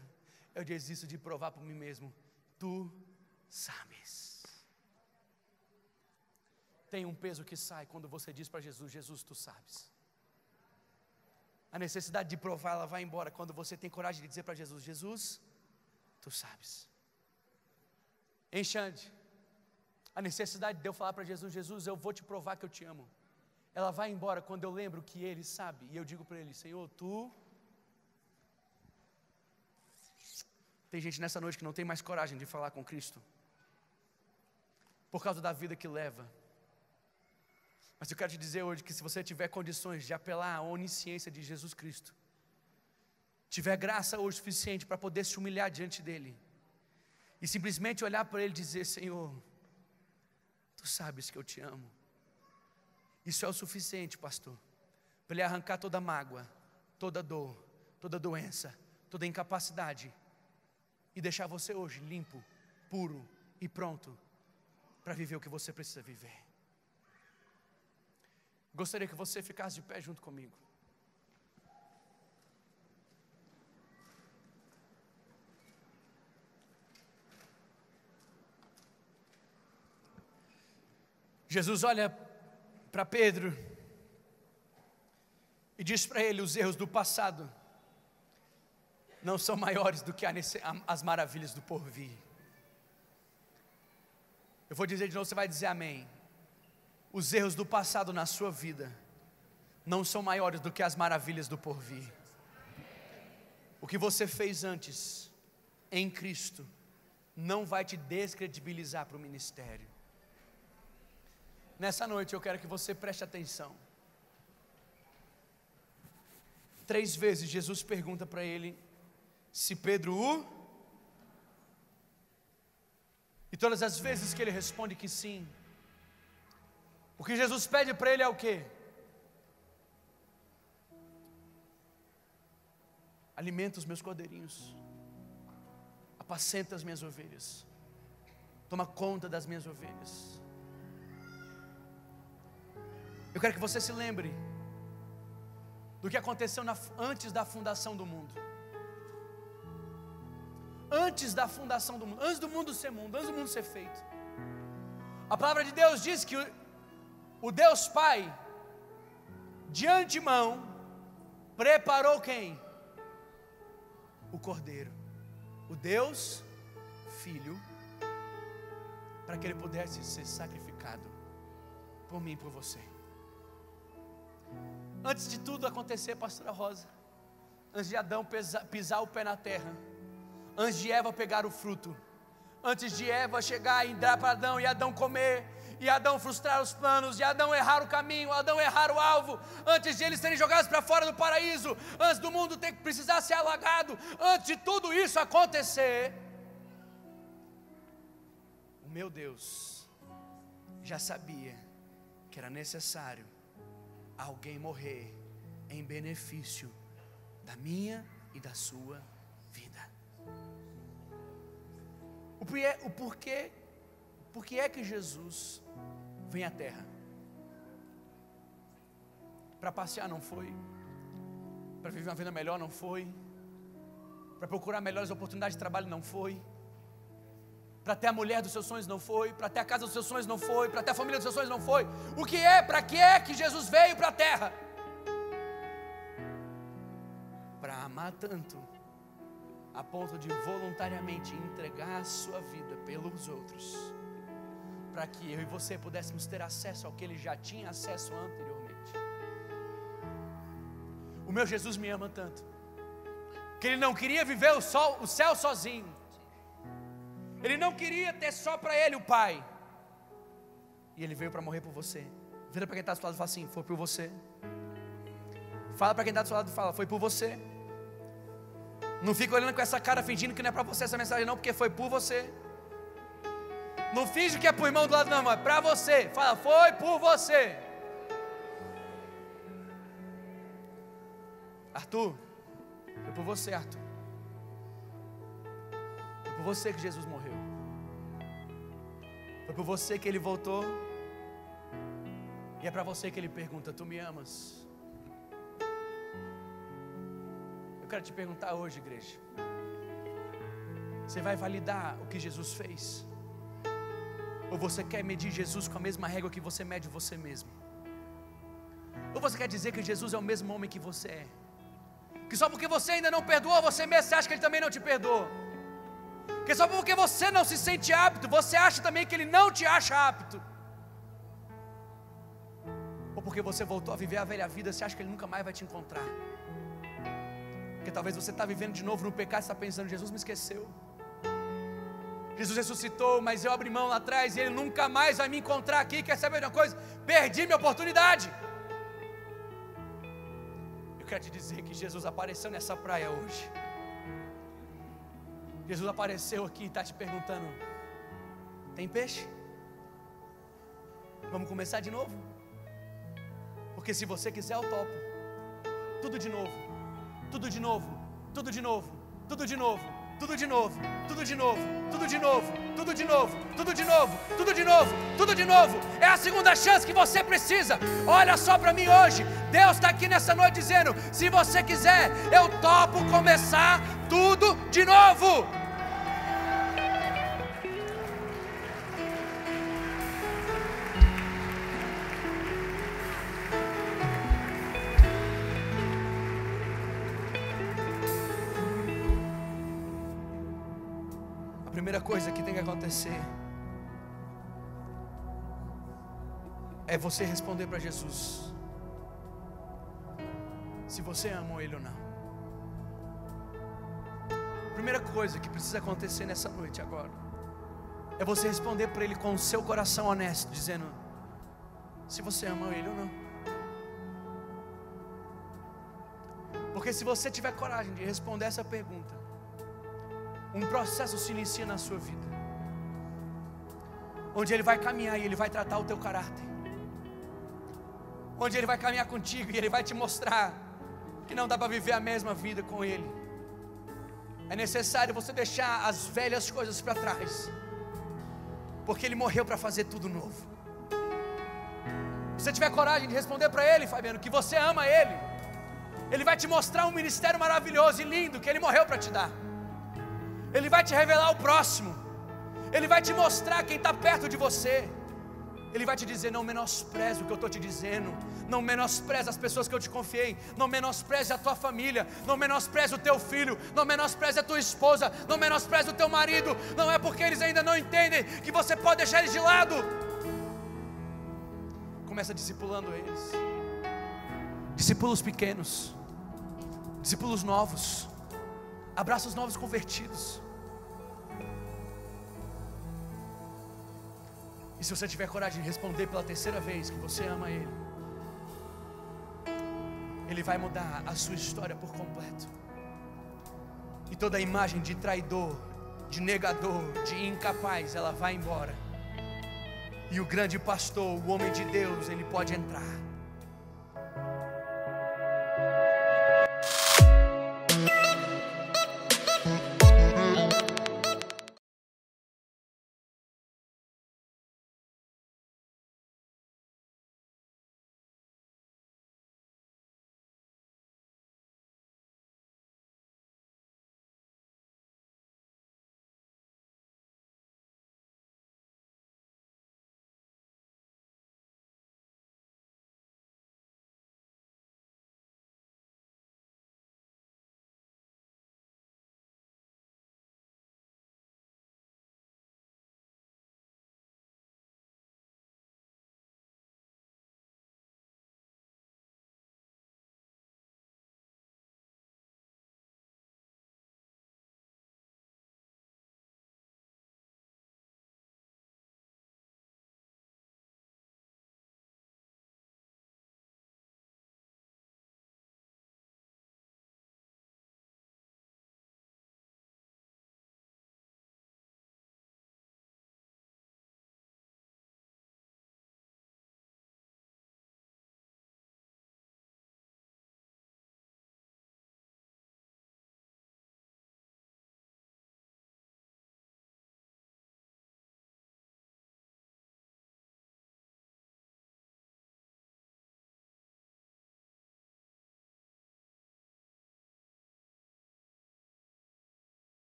Eu desisto de provar por mim mesmo. Tu sabes. Tem um peso que sai quando você diz para Jesus: Jesus, tu sabes. A necessidade de provar, ela vai embora quando você tem coragem de dizer para Jesus: Jesus, tu sabes. Hein, Xande? A necessidade de eu falar para Jesus: Jesus, eu vou te provar que eu te amo, ela vai embora quando eu lembro que Ele sabe. E eu digo para Ele: Senhor, tu... Tem gente nessa noite que não tem mais coragem de falar com Cristo, por causa da vida que leva. Mas eu quero te dizer hoje que se você tiver condições de apelar à onisciência de Jesus Cristo, tiver graça hoje suficiente para poder se humilhar diante dEle, e simplesmente olhar para Ele e dizer: Senhor, tu sabes que eu te amo. Isso é o suficiente, pastor, para Ele arrancar toda mágoa, toda dor, toda doença, toda incapacidade, e deixar você hoje limpo, puro e pronto para viver o que você precisa viver. Gostaria que você ficasse de pé junto comigo. Jesus olha para Pedro e diz para ele: os erros do passado não são maiores do que as maravilhas do porvir. Eu vou dizer de novo, você vai dizer amém. Os erros do passado na sua vida não são maiores do que as maravilhas do porvir. O que você fez antes em Cristo não vai te descredibilizar para o ministério. Nessa noite eu quero que você preste atenção. 3 vezes Jesus pergunta para ele se Pedro o... E todas as vezes que ele responde que sim, o que Jesus pede para ele é o quê? Alimenta os meus cordeirinhos, apacenta as minhas ovelhas, toma conta das minhas ovelhas. Eu quero que você se lembre do que aconteceu antes da fundação do mundo. Antes da fundação do mundo, antes do mundo ser mundo, antes do mundo ser feito. A palavra de Deus diz que o Deus Pai, de antemão, preparou quem? O Cordeiro, o Deus Filho, para que Ele pudesse ser sacrificado por mim e por você. Antes de tudo acontecer, pastora Rosa, antes de Adão pisar o pé na terra, antes de Eva pegar o fruto, antes de Eva chegar e dar para Adão e Adão comer, e Adão frustrar os planos, e Adão errar o caminho, Adão errar o alvo, antes de eles serem jogados para fora do paraíso, antes do mundo ter que precisar ser alagado, antes de tudo isso acontecer, o meu Deus já sabia que era necessário alguém morrer em benefício da minha e da sua vida. Por que é que Jesus vem à terra? Para passear não foi, para viver uma vida melhor não foi, para procurar melhores oportunidades de trabalho não foi, para ter a mulher dos seus sonhos não foi, para ter a casa dos seus sonhos não foi, para ter a família dos seus sonhos não foi. Para que é que Jesus veio para a terra? Para amar tanto, a ponto de voluntariamente entregar a sua vida pelos outros, para que eu e você pudéssemos ter acesso ao que Ele já tinha acesso anteriormente. O meu Jesus me ama tanto, que Ele não queria viver o céu sozinho, Ele não queria ter só para Ele o Pai, e Ele veio para morrer por você. Vira para quem está do seu lado e fala assim: foi por você. Fala para quem está do seu lado e fala: foi por você. Não fica olhando com essa cara fingindo que não é para você essa mensagem não, porque foi por você. Não finge que é para o irmão do lado não, mas é para você. Fala: foi por você. Arthur, foi por você, Arthur. Foi por você que Jesus morreu. Foi por você que Ele voltou. E é para você que Ele pergunta: tu me amas? Eu quero te perguntar hoje, igreja, você vai validar o que Jesus fez? Ou você quer medir Jesus com a mesma régua que você mede você mesmo? Ou você quer dizer que Jesus é o mesmo homem que você é? Que só porque você ainda não perdoou você mesmo, você acha que Ele também não te perdoa? Que só porque você não se sente apto, você acha também que Ele não te acha apto? Ou porque você voltou a viver a velha vida, você acha que Ele nunca mais vai te encontrar? Porque talvez você está vivendo de novo no pecado e está pensando, Jesus me esqueceu. Jesus ressuscitou, mas eu abri mão lá atrás e Ele nunca mais vai me encontrar aqui. Quer saber de uma coisa? Perdi minha oportunidade. Eu quero te dizer que Jesus apareceu nessa praia hoje. Jesus apareceu aqui e está te perguntando: tem peixe? Vamos começar de novo? Porque se você quiser eu topo. Tudo de novo, tudo de novo, tudo de novo, tudo de novo, tudo de novo, tudo de novo, tudo de novo, tudo de novo, tudo de novo, tudo de novo, tudo de novo. É a segunda chance que você precisa. Olha só para mim hoje. Deus está aqui nessa noite dizendo: se você quiser, eu topo começar tudo de novo. A primeira coisa que tem que acontecer é você responder para Jesus se você ama Ele ou não. A primeira coisa que precisa acontecer nessa noite agora é você responder para Ele com o seu coração honesto, dizendo se você ama Ele ou não. Porque se você tiver coragem de responder essa pergunta, um processo se inicia na sua vida, onde Ele vai caminhar e Ele vai tratar o teu caráter, onde Ele vai caminhar contigo e Ele vai te mostrar que não dá para viver a mesma vida com Ele. É necessário você deixar as velhas coisas para trás, porque Ele morreu para fazer tudo novo. Se você tiver coragem de responder para Ele, Fabiano, que você ama Ele, Ele vai te mostrar um ministério maravilhoso e lindo que Ele morreu para te dar. Ele vai te revelar o próximo. Ele vai te mostrar quem está perto de você. Ele vai te dizer: não menospreze o que eu estou te dizendo. Não menospreze as pessoas que eu te confiei. Não menospreze a tua família. Não menospreze o teu filho. Não menospreze a tua esposa. Não menospreze o teu marido. Não é porque eles ainda não entendem que você pode deixar eles de lado. Começa discipulando eles. Discipula os pequenos. Discipula os novos. Abraça os novos convertidos. E se você tiver coragem de responder pela terceira vez que você ama Ele, Ele vai mudar a sua história por completo. E toda a imagem de traidor, de negador, de incapaz, ela vai embora. E o grande pastor, o homem de Deus, ele pode entrar.